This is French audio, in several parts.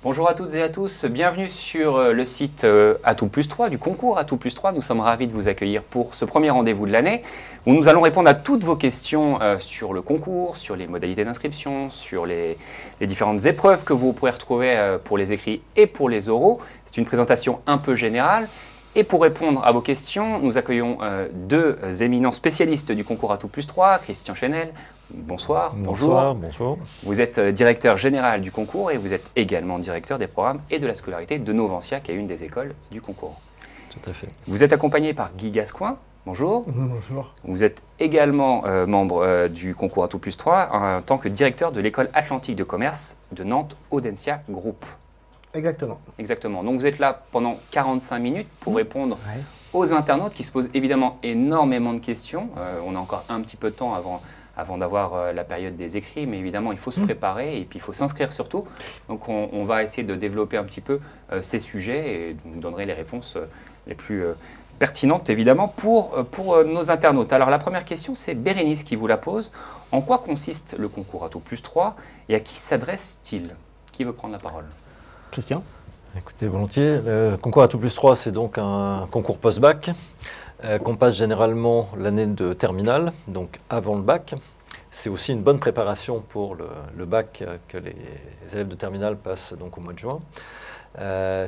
Bonjour à toutes et à tous, bienvenue sur le site Atout Plus 3 du concours Atout Plus 3. Nous sommes ravis de vous accueillir pour ce premier rendez-vous de l'année où nous allons répondre à toutes vos questions sur le concours, sur les modalités d'inscription, sur les différentes épreuves que vous pourrez retrouver pour les écrits et pour les oraux. C'est une présentation un peu générale. Et pour répondre à vos questions, nous accueillons deux éminents spécialistes du concours Atout Plus 3, Christian Chenel. Bonsoir. Bonjour. Bonjour. Vous êtes directeur général du concours et vous êtes également directeur des programmes et de la scolarité de Novantia, qui est une des écoles du concours. Tout à fait. Vous êtes accompagné par Guy Gascoin. Bonjour. Bonjour. Vous êtes également membre du concours Atout Plus 3 en tant que directeur de l'école atlantique de commerce de Nantes Audencia Group. Exactement. Exactement. Donc vous êtes là pendant 45 minutes pour répondre aux internautes qui se posent évidemment énormément de questions. On a encore un petit peu de temps avant d'avoir la période des écrits, mais évidemment il faut se préparer et puis il faut s'inscrire surtout. Donc on va essayer de développer un petit peu ces sujets et vous donnerez les réponses les plus pertinentes évidemment pour nos internautes. Alors la première question, c'est Bérénice qui vous la pose. En quoi consiste le concours Atout Plus 3 et à qui s'adresse-t-il? Qui veut prendre la parole? Christian? Écoutez, volontiers. Le concours Atout Plus 3, c'est donc un concours post-bac qu'on passe généralement l'année de terminale, donc avant le bac. C'est aussi une bonne préparation pour le bac que les élèves de terminale passent donc au mois de juin.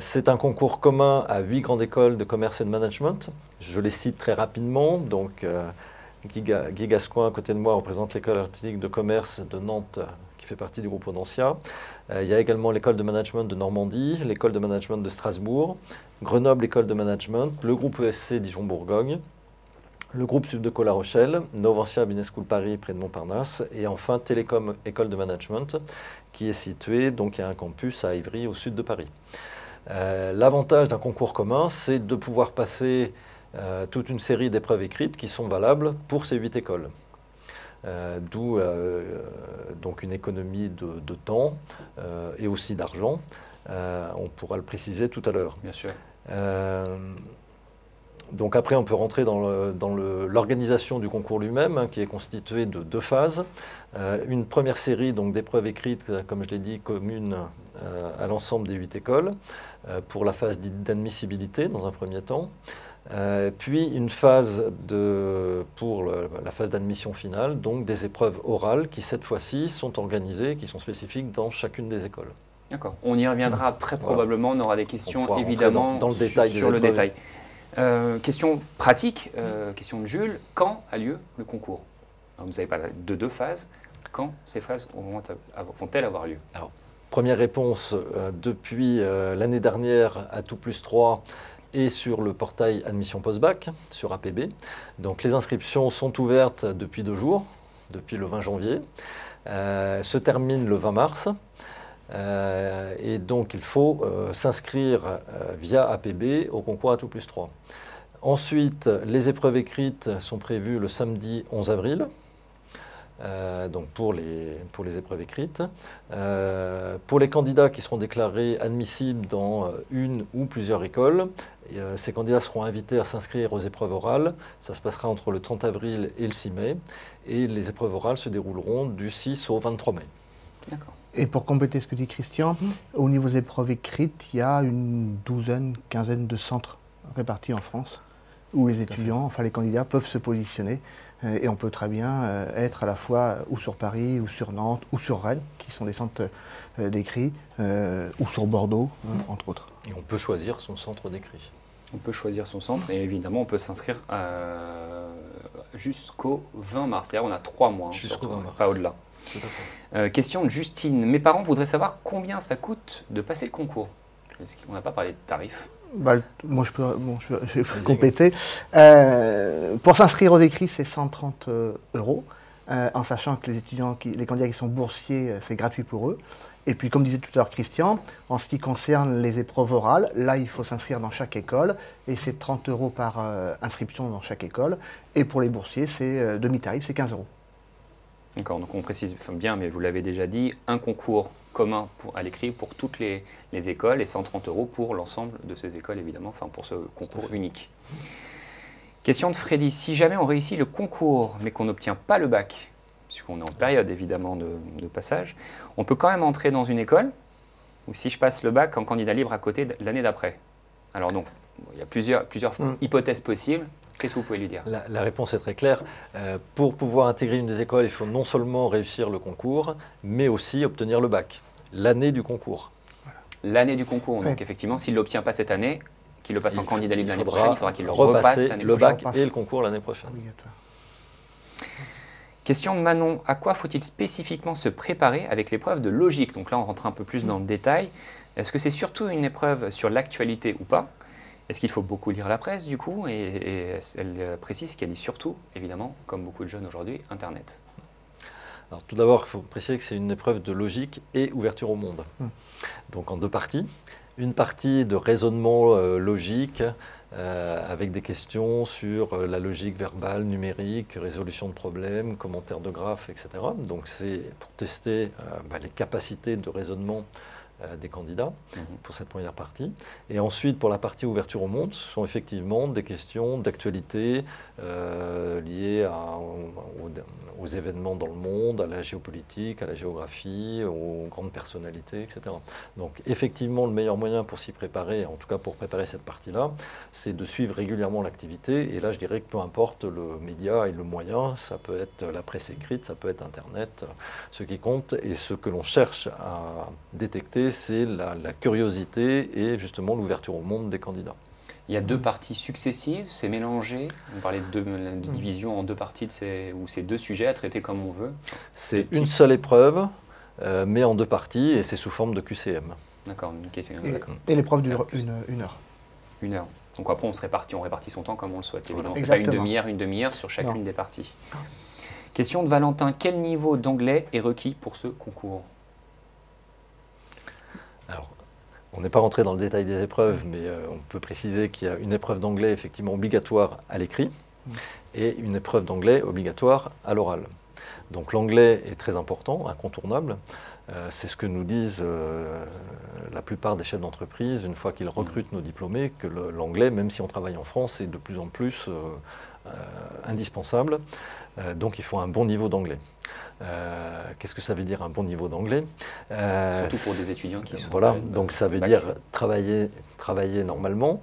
C'est un concours commun à 8 grandes écoles de commerce et de management. Je les cite très rapidement. Donc, Guy Gascoin, à côté de moi, représente l'école atlantique de commerce de Nantes, qui fait partie du groupe Audencia. Il y a également l'école de management de Normandie, l'école de management de Strasbourg, Grenoble, école de management, le groupe ESC Dijon-Bourgogne, le groupe Sud de La Rochelle, Novantia Business School Paris près de Montparnasse, et enfin Télécom, école de management, qui est située, donc il y a un campus à Ivry, au sud de Paris. L'avantage d'un concours commun, c'est de pouvoir passer toute une série d'épreuves écrites qui sont valables pour ces 8 écoles. D'où donc une économie de temps et aussi d'argent. On pourra le préciser tout à l'heure. Bien sûr. Donc après, on peut rentrer dans l'organisation du concours lui-même, hein, qui est constituée de 2 phases. Une première série d'épreuves écrites, comme je l'ai dit, communes à l'ensemble des 8 écoles, pour la phase d'admissibilité dans un premier temps. Puis une phase pour la phase d'admission finale, donc des épreuves orales qui cette fois-ci sont organisées, qui sont spécifiques dans chacune des écoles. D'accord, on y reviendra très probablement, on aura des questions évidemment dans le détail sur le détail. Question pratique, question de Jules, quand a lieu le concours? Alors, vous avez parlé de 2 phases, quand ces phases vont-elles avoir lieu? Alors, première réponse, depuis l'année dernière, Atout Plus 3 et sur le portail admission post-bac, sur APB. Donc les inscriptions sont ouvertes depuis 2 jours, depuis le 20 janvier, se terminent le 20 mars. Et donc il faut s'inscrire via APB au concours Atout Plus 3. Ensuite, les épreuves écrites sont prévues le samedi 11 avril. Donc pour les épreuves écrites. Pour les candidats qui seront déclarés admissibles dans une ou plusieurs écoles, ces candidats seront invités à s'inscrire aux épreuves orales. Ça se passera entre le 30 avril et le 6 mai. Et les épreuves orales se dérouleront du 6 au 23 mai. D'accord. Et pour compléter ce que dit Christian, au niveau des épreuves écrites, il y a une quinzaine de centres répartis en France où les étudiants, enfin les candidats, peuvent se positionner. Et on peut très bien être à la fois ou sur Paris, ou sur Nantes, ou sur Rennes, qui sont des centres d'écrit, ou sur Bordeaux, entre autres. Et on peut choisir son centre d'écrit. On peut choisir son centre et évidemment on peut s'inscrire jusqu'au 20 mars. C'est-à-dire on a 3 mois, Jusqu'au 20 mars. Pas au-delà. Question de Justine. Mes parents voudraient savoir combien ça coûte de passer le concours. On n'a pas parlé de tarifs. Moi, je peux compléter. Pour s'inscrire aux écrits, c'est 130 €, en sachant que les candidats qui sont boursiers, c'est gratuit pour eux. Et puis, comme disait tout à l'heure Christian, en ce qui concerne les épreuves orales, là, il faut s'inscrire dans chaque école, et c'est 30 € par inscription dans chaque école. Et pour les boursiers, c'est demi-tarif, c'est 15 €. D'accord, donc on précise bien, mais vous l'avez déjà dit, un concours commun à l'écrit pour toutes les écoles et 130 € pour l'ensemble de ces écoles, évidemment, enfin pour ce concours unique. Question de Freddy, si jamais on réussit le concours, mais qu'on n'obtient pas le bac, puisqu'on est en période évidemment de passage, on peut quand même entrer dans une école ou si je passe le bac en candidat libre à côté l'année d'après? Alors donc, il y a plusieurs hypothèses possibles. Qu'est-ce que vous pouvez lui dire? La réponse est très claire. Pour pouvoir intégrer une des écoles, il faut non seulement réussir le concours, mais aussi obtenir le bac, l'année du concours. Voilà. L'année du concours, donc effectivement, s'il ne l'obtient pas cette année, qu'il le passe en candidat libre l'année prochaine, il faudra qu'il le repasse l'année prochaine. Le bac et le concours l'année prochaine. Question de Manon, à quoi faut-il spécifiquement se préparer avec l'épreuve de logique? Donc là, on rentre un peu plus dans le détail. Est-ce que c'est surtout une épreuve sur l'actualité ou pas? Est-ce qu'il faut beaucoup lire la presse du coup? Et elle précise qu'elle lit surtout, évidemment, comme beaucoup de jeunes aujourd'hui, Internet. Alors tout d'abord, il faut préciser que c'est une épreuve de logique et ouverture au monde. Donc en deux parties. Une partie de raisonnement logique, avec des questions sur la logique verbale, numérique, résolution de problèmes, commentaires de graphes, etc. Donc c'est pour tester les capacités de raisonnement des candidats pour cette première partie. Et ensuite, pour la partie ouverture au monde, ce sont effectivement des questions d'actualité liées aux événements dans le monde, à la géopolitique, à la géographie, aux grandes personnalités, etc. Donc effectivement, le meilleur moyen pour s'y préparer, en tout cas pour préparer cette partie-là, c'est de suivre régulièrement l'activité. Et là, je dirais que peu importe le média et le moyen, ça peut être la presse écrite, ça peut être Internet, ce qui compte. Et ce que l'on cherche à détecter, c'est la curiosité et justement l'ouverture au monde des candidats. Il y a deux parties successives, c'est mélangé. On parlait de division en deux parties, où c'est deux sujets à traiter comme on veut. C'est une seule épreuve, mais en deux parties, et c'est sous forme de QCM. D'accord, une question. Et l'épreuve dure une heure. Une heure. Donc après, on répartit son temps comme on le souhaite. Évidemment, c'est pas une demi-heure sur chacune des parties. Question de Valentin, quel niveau d'anglais est requis pour ce concours? Alors, on n'est pas rentré dans le détail des épreuves, mais on peut préciser qu'il y a une épreuve d'anglais effectivement obligatoire à l'écrit et une épreuve d'anglais obligatoire à l'oral. Donc l'anglais est très important, incontournable. C'est ce que nous disent la plupart des chefs d'entreprise une fois qu'ils recrutent nos diplômés, que l'anglais, même si on travaille en France, est de plus en plus indispensable. Donc il faut un bon niveau d'anglais. Qu'est-ce que ça veut dire un bon niveau d'anglais? Surtout pour des étudiants qui sont... Voilà, donc ça veut dire travailler normalement,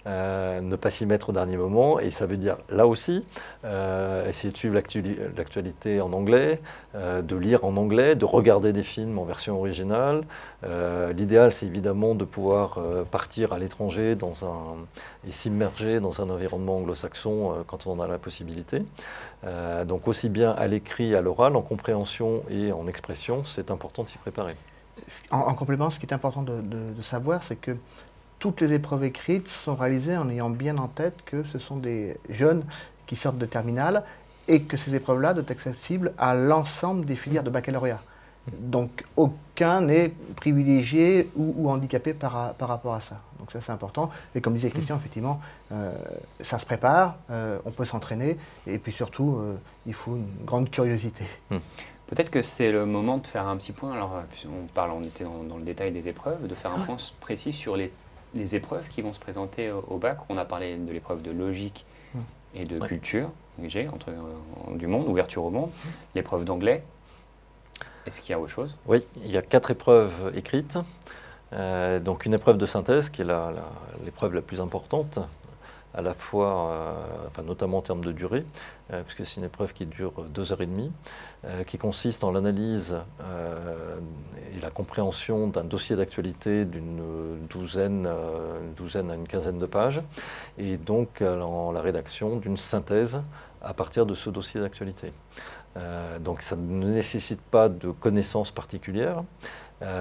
ne pas s'y mettre au dernier moment, et ça veut dire là aussi essayer de suivre l'actualité en anglais, de lire en anglais, de regarder des films en version originale. L'idéal, c'est évidemment de pouvoir partir à l'étranger et s'immerger dans un environnement anglo-saxon quand on en a la possibilité. Donc aussi bien à l'écrit, à l'oral, en compréhension et en expression, c'est important de s'y préparer. En complément, ce qui est important de savoir, c'est que toutes les épreuves écrites sont réalisées en ayant bien en tête que ce sont des jeunes qui sortent de terminale et que ces épreuves-là doivent être accessibles à l'ensemble des filières de baccalauréat. Donc aucun n'est privilégié ou handicapé par rapport à ça. Donc ça c'est important. Et comme disait Christian, effectivement, ça se prépare, on peut s'entraîner et puis surtout, il faut une grande curiosité. Peut-être que c'est le moment de faire un petit point. Alors on était dans le détail des épreuves, de faire un point précis sur les épreuves qui vont se présenter au bac. On a parlé de l'épreuve de logique et de culture, du monde, ouverture au monde, l'épreuve d'anglais. Est-ce qu'il y a autre chose? Oui, il y a 4 épreuves écrites. Donc une épreuve de synthèse qui est l'épreuve la plus importante, à la fois, notamment en termes de durée, puisque c'est une épreuve qui dure 2h30, qui consiste en l'analyse et la compréhension d'un dossier d'actualité d'une douzaine à une quinzaine de pages, et donc en la rédaction d'une synthèse à partir de ce dossier d'actualité. Donc ça ne nécessite pas de connaissances particulières,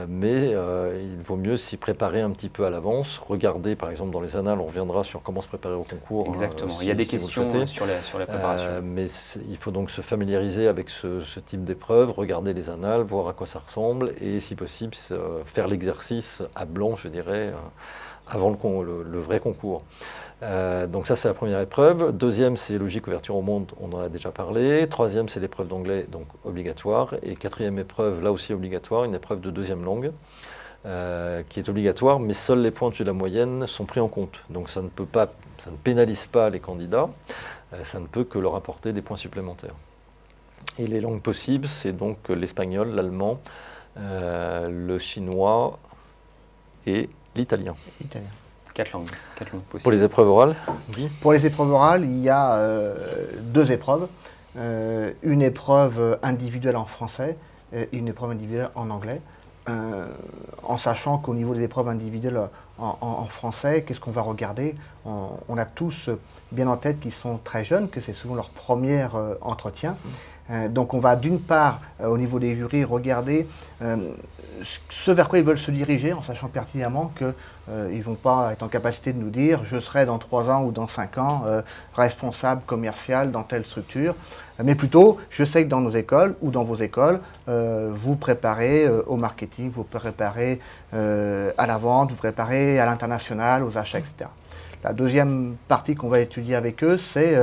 mais il vaut mieux s'y préparer un petit peu à l'avance. Regarder, par exemple, dans les annales, on reviendra sur comment se préparer au concours. Exactement, il y a des questions sur la préparation. Mais il faut donc se familiariser avec ce type d'épreuve, regarder les annales, voir à quoi ça ressemble, et si possible, faire l'exercice à blanc, je dirais, avant le vrai concours. Donc ça, c'est la première épreuve. Deuxième, c'est logique, ouverture au monde, on en a déjà parlé. Troisième, c'est l'épreuve d'anglais, donc obligatoire. Et quatrième épreuve, là aussi obligatoire, une épreuve de deuxième langue, qui est obligatoire, mais seuls les points au-dessus de la moyenne sont pris en compte. Donc ça ne pénalise pas les candidats, ça ne peut que leur apporter des points supplémentaires. Et les langues possibles, c'est donc l'espagnol, l'allemand, le chinois, et l'italien. Italien. 4 langues possibles. Pour les épreuves orales, Guy? Pour les épreuves orales, il y a 2 épreuves. Une épreuve individuelle en français et une épreuve individuelle en anglais. En sachant qu'au niveau des épreuves individuelles en français, qu'est-ce qu'on va regarder? On a tous bien en tête qu'ils sont très jeunes, que c'est souvent leur premier entretien. Donc on va d'une part, au niveau des jurys, regarder ce vers quoi ils veulent se diriger, en sachant pertinemment qu'ils ne vont pas être en capacité de nous dire « je serai dans 3 ans ou dans 5 ans responsable commercial dans telle structure », mais plutôt « je sais que dans nos écoles ou dans vos écoles, vous préparez au marketing, vous préparez à la vente, vous préparez à l'international, aux achats, etc. » La deuxième partie qu'on va étudier avec eux, c'est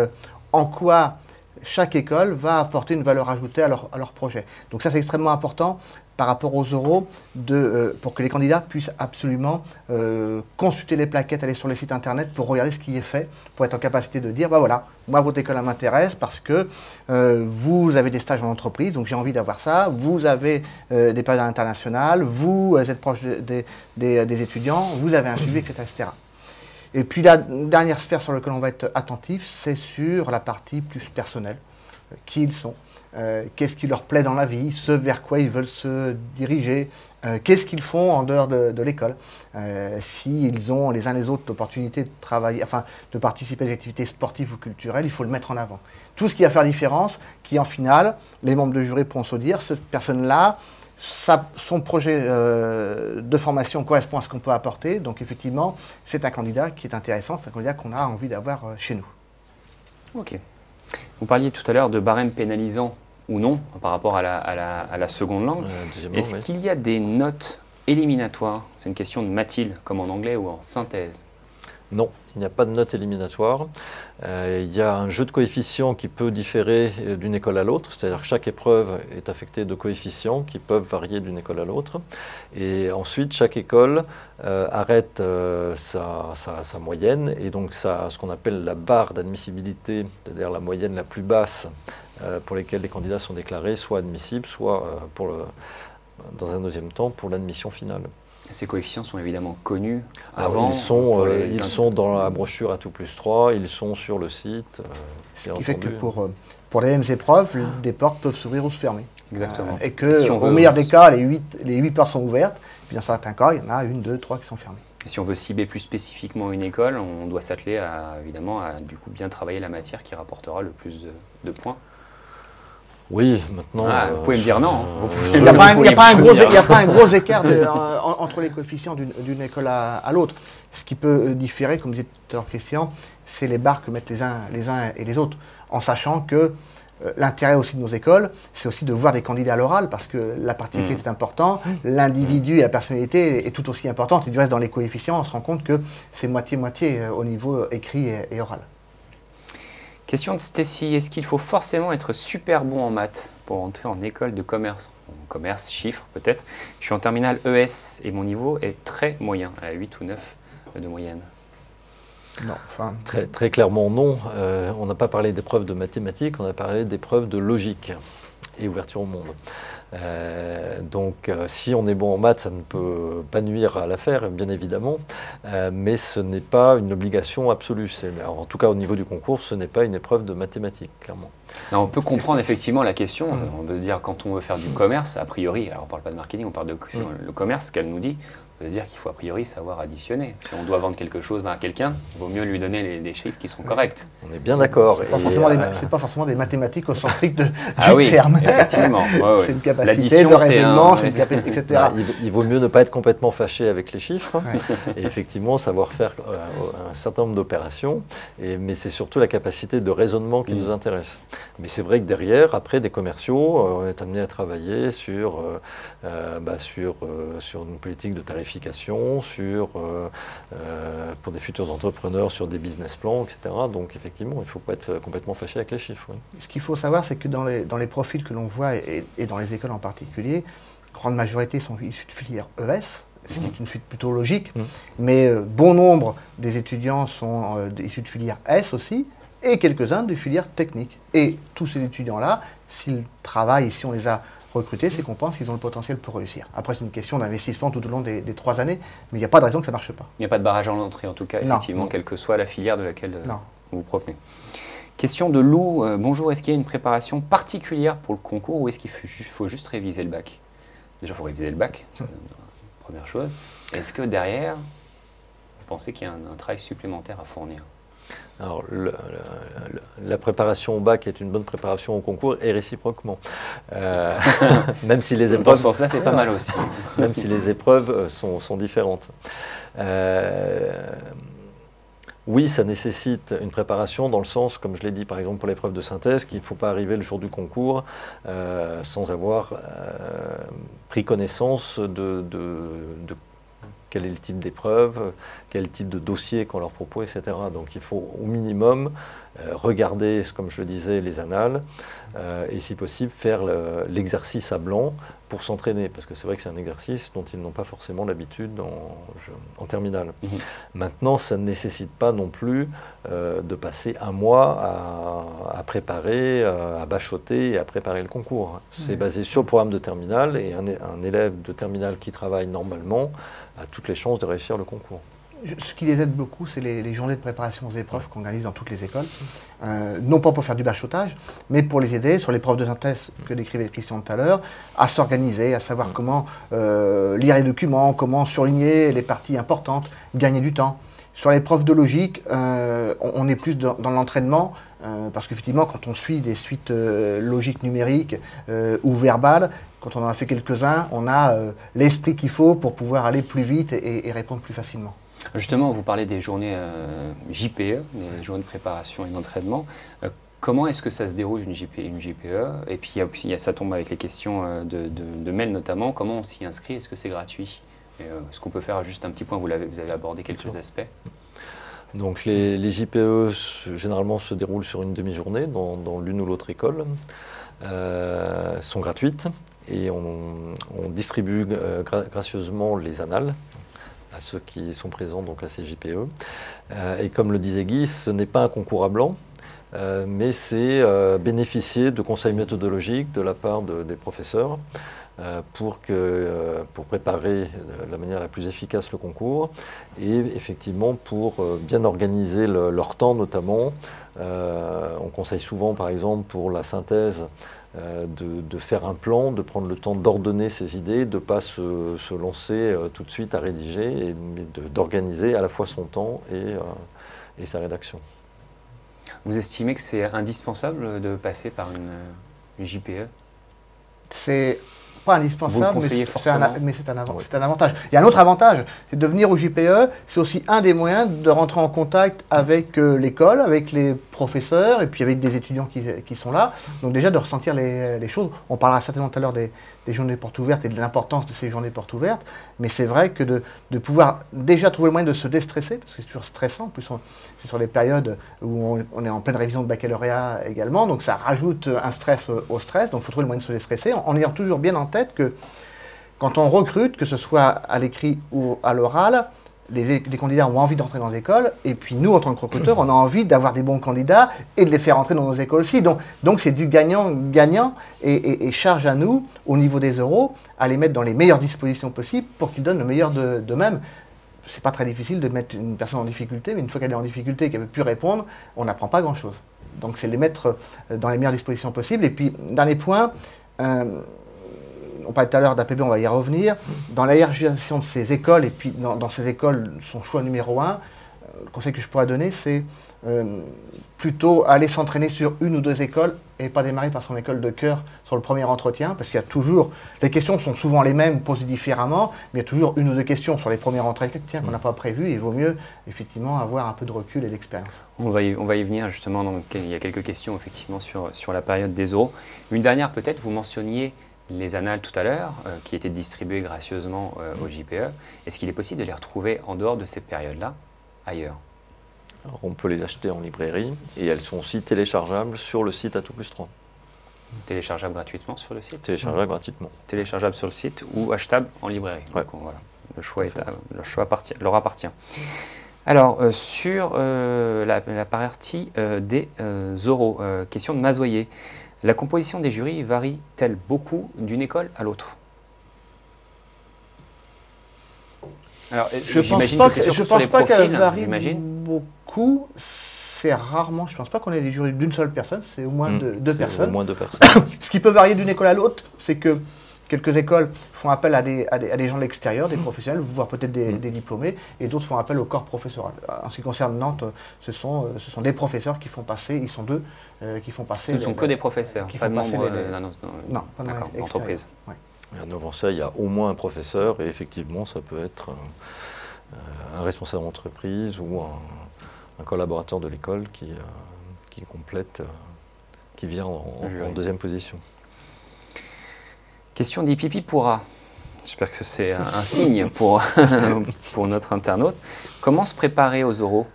en quoi chaque école va apporter une valeur ajoutée à leur projet. Donc ça, c'est extrêmement important par rapport aux oraux pour que les candidats puissent absolument consulter les plaquettes, aller sur les sites internet pour regarder ce qui est fait, pour être en capacité de dire, bah voilà, moi votre école m'intéresse parce que vous avez des stages en entreprise, donc j'ai envie d'avoir ça, vous avez des périodes internationales, vous êtes proche des étudiants, vous avez un suivi, etc., etc. Et puis la dernière sphère sur laquelle on va être attentif, c'est sur la partie plus personnelle. Qui ils sont, qu'est-ce qui leur plaît dans la vie, ce vers quoi ils veulent se diriger, qu'est-ce qu'ils font en dehors de l'école. S'ils ont les uns les autres l'opportunité de travailler, enfin de participer à des activités sportives ou culturelles, il faut le mettre en avant. Tout ce qui va faire la différence, qui en finale, les membres de jury pourront se dire, cette personne-là, son projet de formation correspond à ce qu'on peut apporter. Donc effectivement, c'est un candidat qui est intéressant, c'est un candidat qu'on a envie d'avoir chez nous. Ok. Vous parliez tout à l'heure de barème pénalisant ou non par rapport à la seconde langue. Est-ce qu'il y a des notes éliminatoires? C'est une question de Mathilde, comme en anglais ou en synthèse. Non, il n'y a pas de note éliminatoire. Il y a un jeu de coefficients qui peut différer d'une école à l'autre, c'est-à-dire que chaque épreuve est affectée de coefficients qui peuvent varier d'une école à l'autre. Et ensuite, chaque école arrête sa moyenne, et donc ce qu'on appelle la barre d'admissibilité, c'est-à-dire la moyenne la plus basse pour lesquelles les candidats sont déclarés, soit admissibles, soit dans un deuxième temps pour l'admission finale. Ces coefficients sont évidemment connus avant. Ils sont dans la brochure à tout+3, ils sont sur le site. Ce qui fait que pour les mêmes épreuves, des portes peuvent s'ouvrir ou se fermer. Exactement. Et que, si au meilleur des cas, les 8 portes sont ouvertes, puis dans certains cas, il y en a 1, 2, 3 qui sont fermées. Et si on veut cibler plus spécifiquement une école, on doit s'atteler évidemment à du coup, bien travailler la matière qui rapportera le plus de points. Oui, maintenant... vous pouvez me dire non. Il n'y a pas un gros écart entre les coefficients d'une école à l'autre. Ce qui peut différer, comme disait tout à l'heure Christian, c'est les barres que mettent les uns et les autres. En sachant que l'intérêt aussi de nos écoles, c'est aussi de voir des candidats à l'oral, parce que la partie écrite est importante, l'individu et la personnalité est tout aussi importante. Et du reste, dans les coefficients, on se rend compte que c'est moitié-moitié au niveau écrit et oral. Question de Stécie, est-ce qu'il faut forcément être super bon en maths pour entrer en école de commerce? Commerce, chiffres peut-être. Je suis en terminale ES et mon niveau est très moyen, à 8 ou 9 de moyenne. Non, enfin... Très clairement non. On n'a pas parlé d'épreuves de mathématiques, on a parlé d'épreuves de logique et ouverture au monde. Donc si on est bon en maths, ça ne peut pas nuire à l'affaire, bien évidemment, mais ce n'est pas une obligation absolue. En tout cas, au niveau du concours, ce n'est pas une épreuve de mathématiques, clairement. Non, on peut comprendre effectivement la question. On peut se dire, quand on veut faire du commerce, a priori, alors on ne parle pas de marketing, on parle de le commerce, qu'elle nous dit, on peut se dire qu'il faut a priori savoir additionner. Si on doit vendre quelque chose à quelqu'un, il vaut mieux lui donner des chiffres qui sont corrects. On est bien d'accord. C'est pas forcément des mathématiques au sens strict du terme. Effectivement. C'est une capacité de raisonnement, c'est une capacité, etc. Il vaut mieux ne pas être complètement fâché avec les chiffres et effectivement savoir faire un certain nombre d'opérations, mais c'est surtout la capacité de raisonnement qui nous intéresse. Mais c'est vrai que derrière, après des commerciaux, on est amené à travailler sur une politique de tarification, pour des futurs entrepreneurs, sur des business plans, etc. Donc effectivement, il ne faut pas être complètement fâché avec les chiffres. Oui. Ce qu'il faut savoir, c'est que dans les profils que l'on voit, et dans les écoles en particulier, la grande majorité sont issus de filière ES, ce qui est une suite plutôt logique, mais bon nombre des étudiants sont issus de filière S aussi, et quelques-uns de filières techniques. Et tous ces étudiants-là, s'ils travaillent, si on les a recruter, c'est qu'on pense qu'ils ont le potentiel pour réussir. Après, c'est une question d'investissement tout au long des 3 années, mais il n'y a pas de raison que ça ne marche pas. Il n'y a pas de barrage à l'entrée, en tout cas, effectivement, quelle que soit la filière de laquelle vous provenez. Question de Lou. Bonjour, est-ce qu'il y a une préparation particulière pour le concours ou est-ce qu'il faut juste réviser le bac? Déjà, il faut réviser le bac, c'est la première chose. Est-ce que derrière, vous pensez qu'il y a un travail supplémentaire à fournir? Alors, la préparation au bac est une bonne préparation au concours et réciproquement. Même si les épreuves... Dans ce sens-là, c'est pas mal aussi. Même si les épreuves sont différentes. Oui, ça nécessite une préparation dans le sens, comme je l'ai dit par exemple pour l'épreuve de synthèse, qu'il ne faut pas arriver le jour du concours sans avoir pris connaissance de quel est le type d'épreuve, quel est le type de dossier qu'on leur propose, etc. Donc il faut au minimum regarder, comme je le disais, les annales et si possible faire l'exercice à blanc pour s'entraîner, parce que c'est vrai que c'est un exercice dont ils n'ont pas forcément l'habitude en terminale. Maintenant, ça ne nécessite pas non plus de passer un mois à préparer, à bachoter et à préparer le concours. C'est basé sur le programme de terminale et un élève de terminale qui travaille normalement a toutes les chances de réussir le concours. Ce qui les aide beaucoup, c'est les journées de préparation aux épreuves qu'on organise dans toutes les écoles. Non pas pour faire du bachotage, mais pour les aider sur l'épreuve de synthèse que décrivait Christian tout à l'heure, à s'organiser, à savoir comment lire les documents, comment surligner les parties importantes, gagner du temps. Sur l'épreuve de logique, on est plus dans l'entraînement, parce qu'effectivement, quand on suit des suites logiques numériques ou verbales, quand on en a fait quelques-uns, on a l'esprit qu'il faut pour pouvoir aller plus vite et répondre plus facilement. Justement, vous parlez des journées JPE, les journées de préparation et d'entraînement. Comment est-ce que ça se déroule une JPE? Et puis ça tombe avec les questions de mail notamment. Comment on s'y inscrit? Est-ce que c'est gratuit? Est-ce qu'on peut faire juste un petit point? Vous avez abordé quelques aspects. Donc les JPE généralement se déroulent sur une demi-journée dans l'une ou l'autre école. Sont gratuites et on distribue gracieusement les annales à ceux qui sont présents donc à ces JPE. Et comme le disait Guy, ce n'est pas un concours à blanc, mais c'est bénéficier de conseils méthodologiques de la part des professeurs pour préparer de la manière la plus efficace le concours et effectivement pour bien organiser leur temps notamment. On conseille souvent par exemple pour la synthèse de faire un plan, de prendre le temps d'ordonner ses idées, de ne pas se lancer tout de suite à rédiger, mais d'organiser à la fois son temps et sa rédaction. Vous estimez que c'est indispensable de passer par une JPE? C'est pas indispensable, mais c'est un avantage. Il y a un autre avantage, c'est de venir au JPE, c'est aussi un des moyens de rentrer en contact avec l'école, avec les professeurs et puis avec des étudiants qui sont là. Donc déjà de ressentir les choses. On parlera certainement tout à l'heure des journées portes ouvertes et de l'importance de ces journées portes ouvertes, mais c'est vrai que de pouvoir déjà trouver le moyen de se déstresser, parce que c'est toujours stressant, en plus c'est sur les périodes où on est en pleine révision de baccalauréat également, donc ça rajoute un stress au stress, donc il faut trouver le moyen de se déstresser en ayant toujours bien en tête que quand on recrute, que ce soit à l'écrit ou à l'oral, les candidats ont envie d'entrer dans les écoles, et puis nous, en tant que recruteurs, on a envie d'avoir des bons candidats et de les faire entrer dans nos écoles aussi. Donc c'est du gagnant-gagnant, et charge à nous, au niveau des euros, à les mettre dans les meilleures dispositions possibles pour qu'ils donnent le meilleur d'eux-mêmes. C'est pas très difficile de mettre une personne en difficulté, mais une fois qu'elle est en difficulté et qu'elle ne peut plus répondre, on n'apprend pas grand-chose. Donc c'est les mettre dans les meilleures dispositions possibles. Et puis, dernier point, on parlait tout à l'heure d'APB, on va y revenir. Dans la hiérarchisation de ces écoles, et puis dans ces écoles, son choix numéro 1, le conseil que je pourrais donner, c'est plutôt aller s'entraîner sur une ou deux écoles et pas démarrer par son école de cœur sur le premier entretien, parce qu'il y a toujours, les questions sont souvent les mêmes, posées différemment, mais il y a toujours une ou deux questions sur les premiers entretiens qu'on n'a pas prévues, et il vaut mieux effectivement avoir un peu de recul et d'expérience. On va y venir justement, donc, il y a quelques questions effectivement sur la période des oraux. Une dernière peut-être, vous mentionniez les annales tout à l'heure, qui étaient distribuées gracieusement au JPE. Est-ce qu'il est possible de les retrouver en dehors de ces périodes-là, ailleurs? Alors, on peut les acheter en librairie et elles sont aussi téléchargeables sur le site Atout+3. Téléchargeables gratuitement sur le site? Téléchargeables gratuitement. Téléchargeables sur le site ou achetables en librairie. Ouais. Donc, voilà. Le choix leur appartient. Alors, sur la partie des oraux, question de Mazoyer. La composition des jurys varie-t-elle beaucoup d'une école à l'autre? Alors, je ne pense pas qu'elle varie beaucoup. C'est rarement, je ne pense pas qu'on ait des jurys d'une seule personne, c'est au moins deux personnes. Au moins 2 personnes. Ce qui peut varier d'une école à l'autre, c'est que quelques écoles font appel à des gens de l'extérieur, des professionnels, voire peut-être des diplômés, et d'autres font appel au corps professoral. En ce qui concerne Nantes, ce sont des professeurs qui font passer, ils sont 2, qui font passer... Ce ne sont que des professeurs, qui pas de font passer membres non, pas d'entreprise. Ouais. À Novançay, il y a au moins un professeur, et effectivement, ça peut être un responsable d'entreprise ou un collaborateur de l'école qui complète, qui vient en deuxième position. Question d'Ipipi Pourra. J'espère que c'est un signe pour notre internaute. Comment se préparer aux oraux?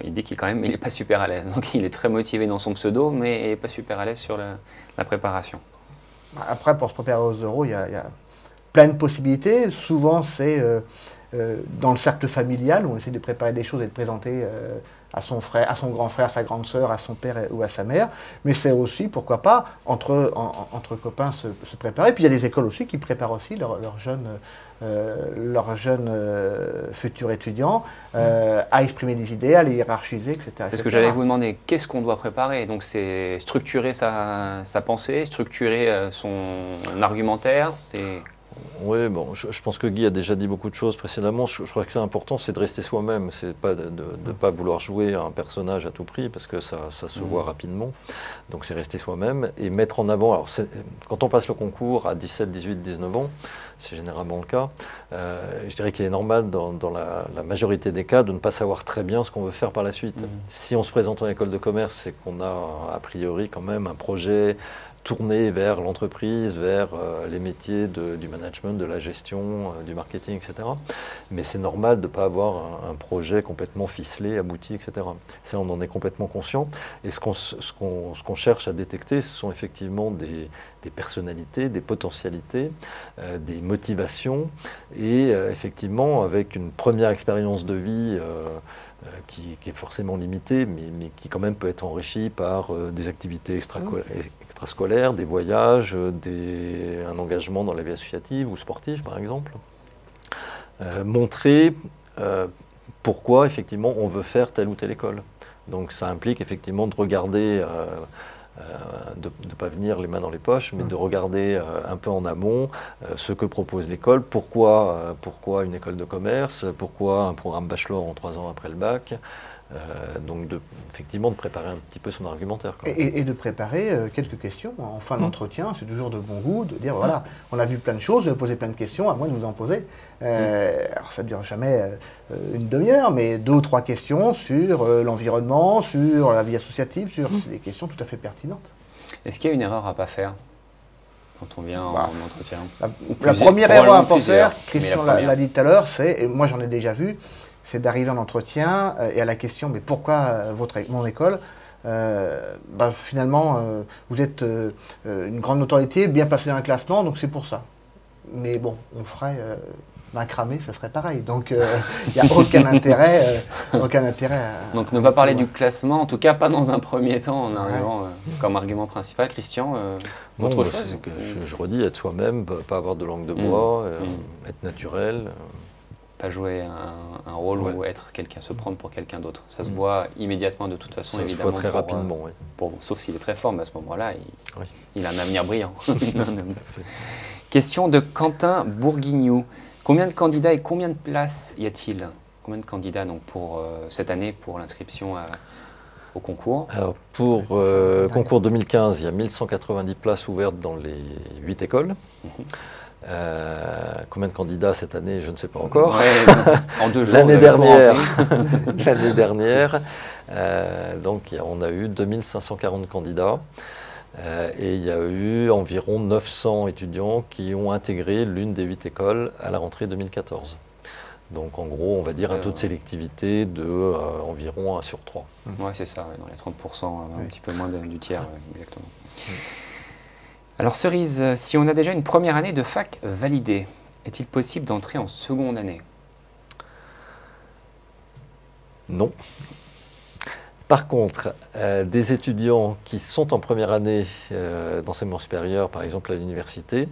Il dit qu'il n'est pas super à l'aise. Donc il est très motivé dans son pseudo, mais il n'est pas super à l'aise sur la préparation. Après, pour se préparer aux oraux, il y a plein de possibilités. Souvent, c'est dans le cercle familial, où on essaie de préparer des choses et de présenter à son frère, à son grand frère, à sa grande sœur, à son père ou à sa mère. Mais c'est aussi, pourquoi pas, entre copains se préparer. Puis il y a des écoles aussi qui préparent aussi leurs jeunes futurs étudiants à exprimer des idées, à les hiérarchiser, etc. C'est ce que j'allais vous demander. Qu'est-ce qu'on doit préparer? Donc c'est structurer sa pensée, structurer son argumentaire, c'est... Oui, bon, je pense que Guy a déjà dit beaucoup de choses précédemment. Je crois que c'est important, c'est de rester soi-même. C'est pas de ne pas vouloir jouer un personnage à tout prix, parce que ça se voit rapidement. Donc c'est rester soi-même et mettre en avant. Alors quand on passe le concours à 17, 18, 19 ans, c'est généralement le cas, je dirais qu'il est normal dans la majorité des cas de ne pas savoir très bien ce qu'on veut faire par la suite. Si on se présente en école de commerce, c'est qu'on a a priori quand même un projet tourné vers l'entreprise, vers les métiers du management, de la gestion, du marketing, etc. Mais c'est normal de ne pas avoir un projet complètement ficelé, abouti, etc. Ça, on en est complètement conscient. Et ce qu'on cherche à détecter, ce sont effectivement des personnalités, des potentialités, des motivations, et effectivement, avec une première expérience de vie qui est forcément limitée, mais qui quand même peut être enrichie par des activités extrascolaires, des voyages, un engagement dans la vie associative ou sportive, par exemple. Montrer pourquoi, effectivement, on veut faire telle ou telle école. Donc ça implique, effectivement, de regarder... de ne pas venir les mains dans les poches, mais de regarder un peu en amont ce que propose l'école, pourquoi une école de commerce, pourquoi un programme bachelor en 3 ans après le bac, donc effectivement de préparer un petit peu son argumentaire. Et de préparer quelques questions en fin d'entretien, c'est toujours de bon goût, de dire voilà, on a vu plein de choses, vous avez posé plein de questions, à moins de vous en poser. Alors ça ne dure jamais une demi-heure, mais 2 ou 3 questions sur l'environnement, sur la vie associative, c'est des questions tout à fait pertinentes. Est-ce qu'il y a une erreur à ne pas faire quand on vient en entretien? La première erreur à ne pas faire, Christian l'a dit tout à l'heure, et moi j'en ai déjà vu, c'est d'arriver en entretien et à la question « mais pourquoi mon école ?» Finalement, vous êtes une grande notoriété, bien placé dans un classement, donc c'est pour ça. Mais bon, on ferait main cramée, ça serait pareil. Donc il n'y a aucun intérêt, Donc ne pas parler du classement, en tout cas pas dans un premier temps, en arrivant comme argument principal. Christian, autre chose je redis, être soi-même, pas avoir de langue de bois, être naturel. Pas jouer un rôle ou être quelqu'un, se prendre pour quelqu'un d'autre. Ça se voit immédiatement de toute façon, évidemment. Ça se voit très rapidement, oui. Pour vous. Sauf s'il est très fort, mais à ce moment-là, il a un avenir brillant. Question de Quentin Bourguignou. Combien de candidats et combien de places y a-t-il? Combien de candidats donc, pour cette année pour l'inscription au concours? Alors, pour concours 2015, il y a 1190 places ouvertes dans les 8 écoles. Combien de candidats cette année, je ne sais pas encore. En 2 jours, l'année dernière, donc on a eu 2540 candidats et il y a eu environ 900 étudiants qui ont intégré l'une des 8 écoles à la rentrée 2014. Donc en gros, on va dire un taux de sélectivité de environ 1 sur 3. Oui, c'est ça, dans les 30%, un petit peu moins du tiers, exactement. Alors Cerise, si on a déjà une première année de fac validée, est-il possible d'entrer en seconde année? Non. Par contre, des étudiants qui sont en première année d'enseignement supérieur, par exemple à l'université,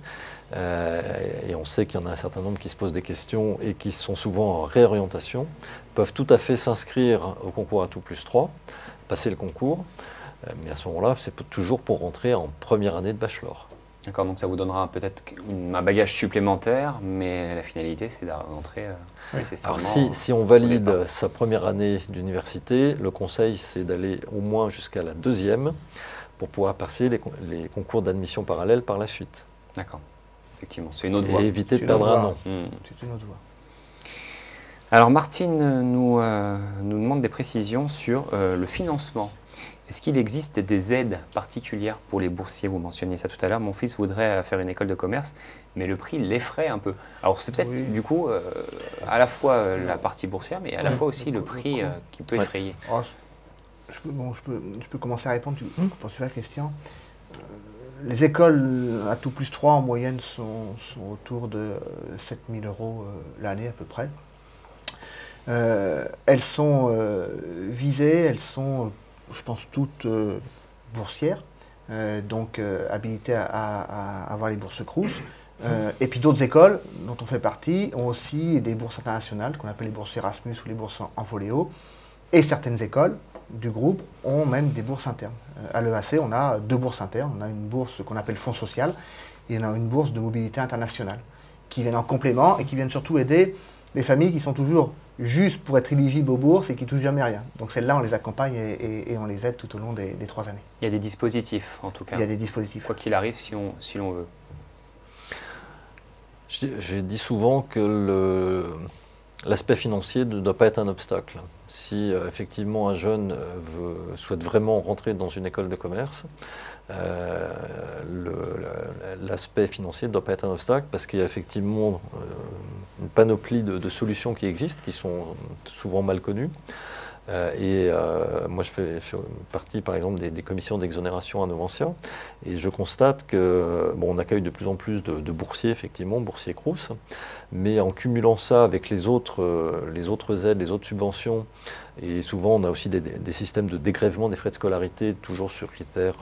et on sait qu'il y en a un certain nombre qui se posent des questions et qui sont souvent en réorientation, peuvent tout à fait s'inscrire au concours ATOUP+3, passer le concours, mais à ce moment-là, c'est toujours pour rentrer en première année de bachelor. D'accord, donc ça vous donnera peut-être un bagage supplémentaire, mais la finalité, c'est d'entrer nécessairement... Alors si on valide sa première année d'université, le conseil, c'est d'aller au moins jusqu'à la deuxième pour pouvoir passer les concours d'admission parallèle par la suite. D'accord, effectivement, c'est une autre voie. Et éviter de perdre un an. C'est une autre voie. Alors Martine nous demande des précisions sur le financement. Est-ce qu'il existe des aides particulières pour les boursiers? Vous mentionniez ça tout à l'heure. Mon fils voudrait faire une école de commerce, mais le prix l'effraie un peu. Alors c'est peut-être du coup à la fois la partie boursière, mais à la fois aussi le prix qui peut effrayer. Oh, je peux commencer à répondre pour suivre la question. Les écoles à ATOUP+3 en moyenne sont autour de 7 000 € l'année à peu près. Elles sont visées, elles sont, je pense, toutes boursières, donc habilitées à avoir les bourses Crous. Et puis d'autres écoles dont on fait partie ont aussi des bourses internationales qu'on appelle les bourses Erasmus ou les bourses en Voléo. Et certaines écoles du groupe ont même des bourses internes. À l'EAC, on a 2 bourses internes. On a une bourse qu'on appelle Fonds social et on a une bourse de mobilité internationale qui viennent en complément et qui viennent surtout aider les familles qui sont toujours juste pour être éligibles aux bourses et qui ne touchent jamais rien. Donc celles-là, on les accompagne et on les aide tout au long des 3 années. Il y a des dispositifs, en tout cas. Il y a des dispositifs. Quoi qu'il arrive, si l'on veut. J'ai dit souvent que l'aspect financier ne doit pas être un obstacle. Si effectivement un jeune souhaite vraiment rentrer dans une école de commerce, l'aspect financier ne doit pas être un obstacle parce qu'il y a effectivement une panoplie de solutions qui existent, qui sont souvent mal connues. Moi, je fais partie, par exemple, des commissions d'exonération à Noventia, et je constate que, on accueille de plus en plus de boursiers, effectivement, boursiers Crous, mais en cumulant ça avec les autres aides, les autres subventions, et souvent on a aussi des systèmes de dégrèvement des frais de scolarité, toujours sur critères,